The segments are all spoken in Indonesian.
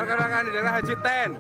Rekan-rekan di daerah Haji Ten.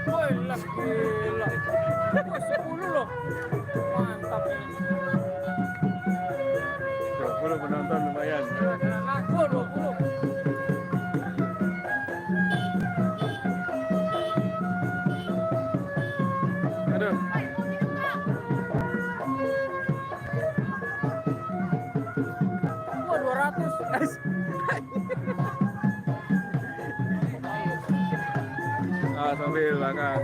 Woi, lah gila. Woi, 10 loh. Mantap ini. 20 penonton lumayan. Woi, 20. Aduh. Woi, 200. Ah, sambil belakang.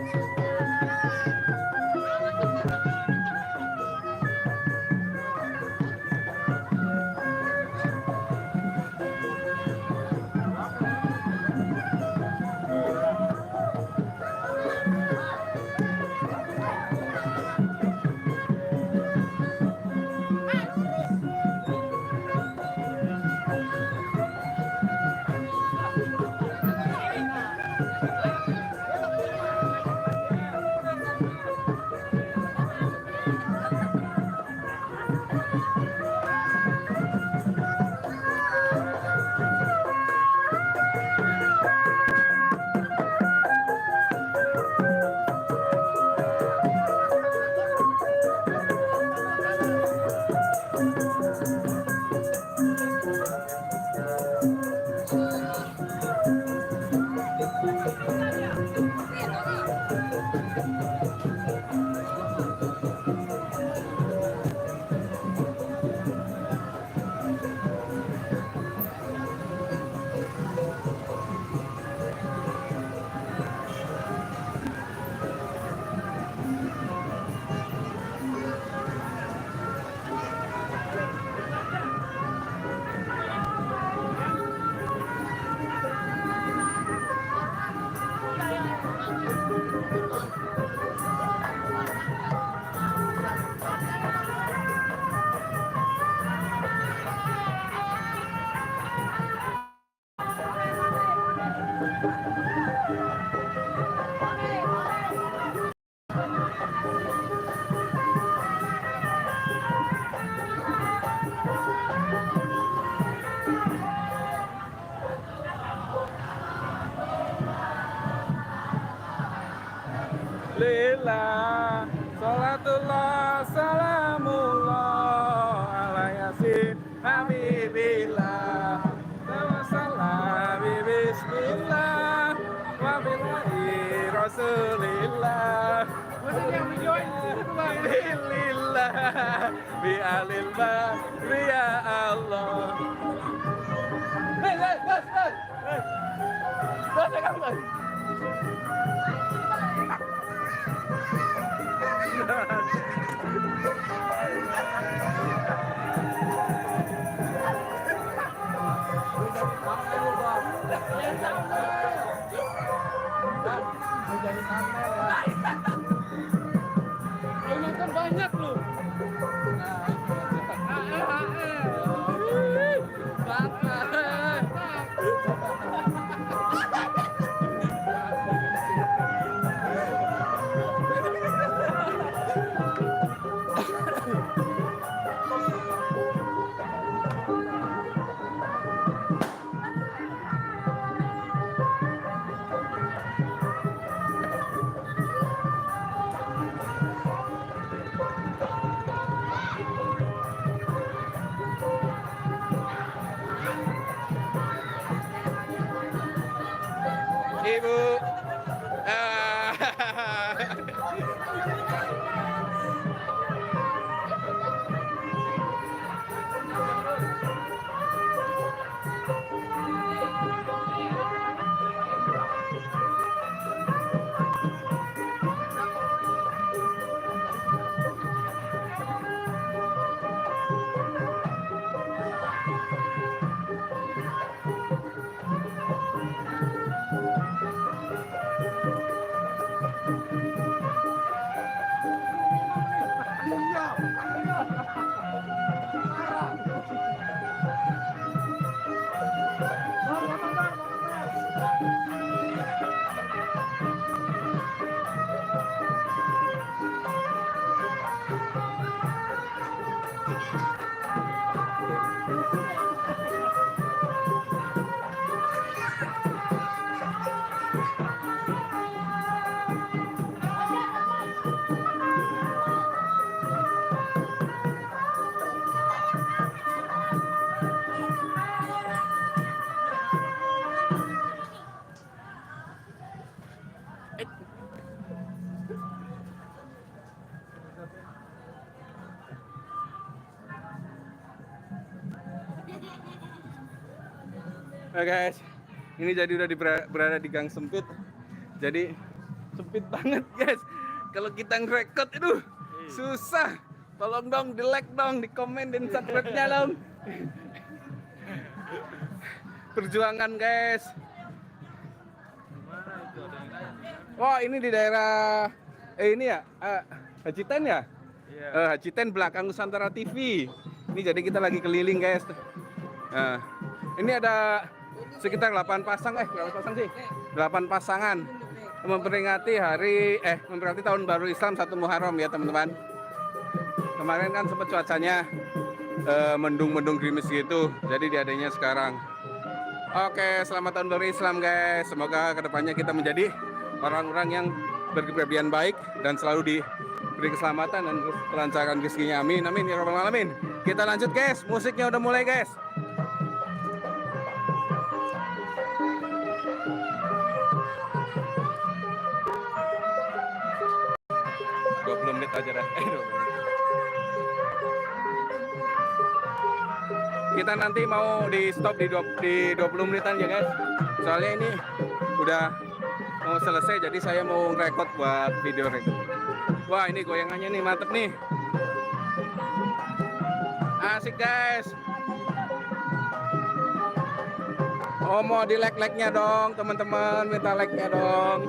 Alhamdulillah bi alillah ya Allah. Hei, bos. Ini kan banyak loh. Ibu. Ah. Nah guys, ini jadi udah berada di gang sempit. Jadi sempit banget guys. Kalau kita ngerekod itu susah. Tolong dong di like dong, di komen dan subscribe-nya dong. Perjuangan guys. Oh ini di daerah ini ya, Haciten ya? Iya. Haciten belakang Nusantara TV. Ini jadi kita lagi keliling guys. Nah, ini ada sekitar 8 pasang, berapa pasang sih? 8 pasangan memperingati memperingati tahun baru Islam 1 Muharram ya teman-teman. Kemarin kan sempat cuacanya mendung-mendung gerimis gitu, jadi diadanya sekarang. Oke, selamat tahun baru Islam guys. Semoga kedepannya kita menjadi orang-orang yang berkepribadian baik dan selalu diberi keselamatan dan kelancaran rezekinya. Amin, amin ya rabbal alamin. Kita lanjut guys, musiknya udah mulai guys. 20 menit aja dah. 20 menit. Kita nanti mau di stop di 20 menitan ya guys. Soalnya ini udah mau selesai, jadi saya mau record buat video record. Wah ini goyangannya nih mantep nih. Asik guys. Oh mau di like-nya dong teman-teman, minta like-nya dong.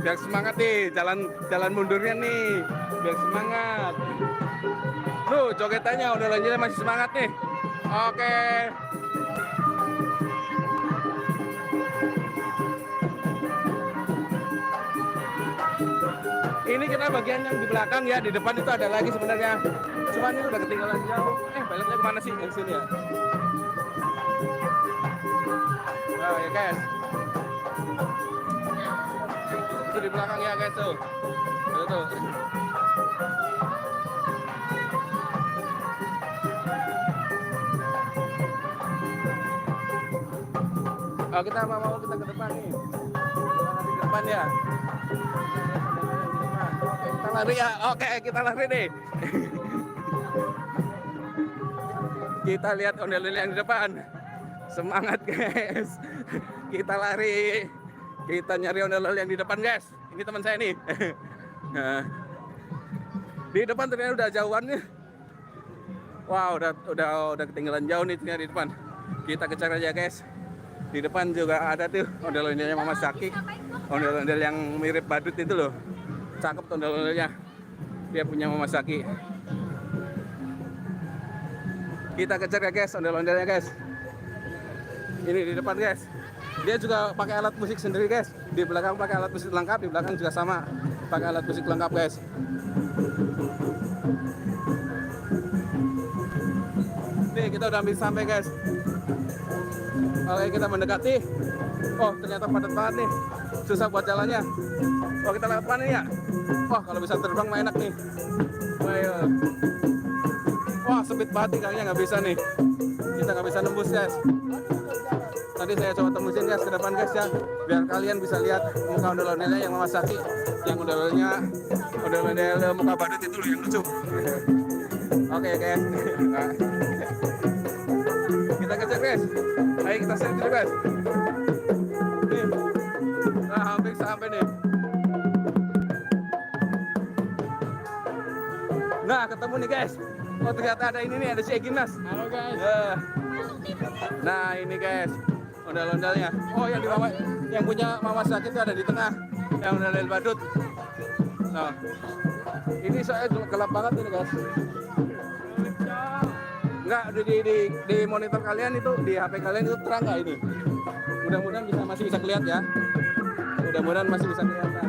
Biar semangat nih, jalan mundurnya nih, biar semangat. Tuh jogetannya udah lanjutnya masih semangat nih. Oke. Ini kita bagian yang di belakang ya, di depan itu ada lagi sebenarnya. Cuman ini udah ketinggalan jauh. Baliknya kemana sih? Yang sini ya. Oh ya guys. Itu di belakang ya guys tuh. Tuh. Oh kita mau kita ke depan nih. Kita nanti ke depan ya. lari ya. Oke, kita lari nih. Kita lihat ondel-ondel yang di depan. Semangat guys. Kita lari. Kita nyari ondel-ondel yang di depan guys. Ini teman saya nih. Nah, di depan ternyata udah jauhan nih. Wow, udah ketinggalan jauh nih ternyata di depan. Kita kejar aja guys. Di depan juga ada tuh ondel-ondelnya Mama Saki. Ondel-ondel yang mirip badut itu loh. Cakep ondel-ondelnya. Dia punya Mama Saki. Kita kejar ya guys ondel-ondelnya guys. Ini di depan guys. Dia juga pakai alat musik sendiri guys. Di belakang pakai alat musik lengkap, di belakang juga sama pakai alat musik lengkap guys. Nih kita udah hampir sampai guys. Oke kita mendekati. Oh ternyata padat banget nih. Susah buat jalannya. Oh kita lewat mana ya? Wah kalau bisa terbang mah enak nih. Ayo. Wah sempit banget nih kayaknya nggak bisa nih. Kita nggak bisa nembus guys. Tadi saya coba tembusin guys ke depan guys ya. Biar kalian bisa lihat muka ondel-ondelnya yang Mama Saki. Yang ondel-ondel muka badut itu loh yang lucu. Oke guys. Kita kejar guys. Ayo kita set dulu guys. Nih. Nah hampir sampai nih. Nah ketemu nih guys. Oh ternyata ada ini nih, ada si Egin mas. Halo guys. Nah ini guys ondel-ondelnya. Oh yang di bawah, yang punya Mama Saki itu ada di tengah. Yang ondel badut. Nah ini saya gelap banget ini guys. Enggak, di monitor kalian itu, di HP kalian itu terang nggak ini? Mudah-mudahan masih bisa kelihatan ya. Mudah-mudahan masih bisa kelihatan.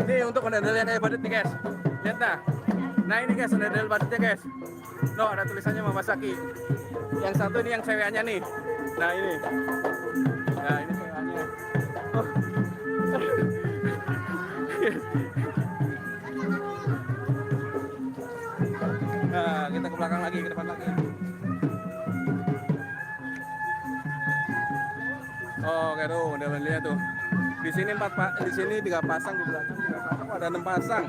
Ini untuk ondel-ondel yang kayak badut nih guys. Lihat nah. Nah ini guys ondel-ondel badutnya guys. No ada tulisannya Mama Saki. Yang satu ini yang ceweknya nih. Nah ini. Nah ini ceweknya. Oh. Nah, kita ke belakang lagi, ke depan lagi. Oh, kayak tuh, udah lihat tuh. Di sini 3 pasang, di belakang 3 pasang, ada 6 pasang.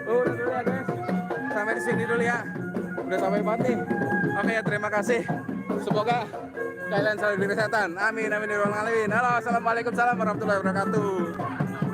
Oh, udah dulu ya guys. Sampai di sini dulu ya. Udah sampai banget nih. Oke ya terima kasih. Semoga kalian selalu diberi kesehatan. Amin amin ya rabbal alamin. Halo assalamualaikum warahmatullahi wabarakatuh.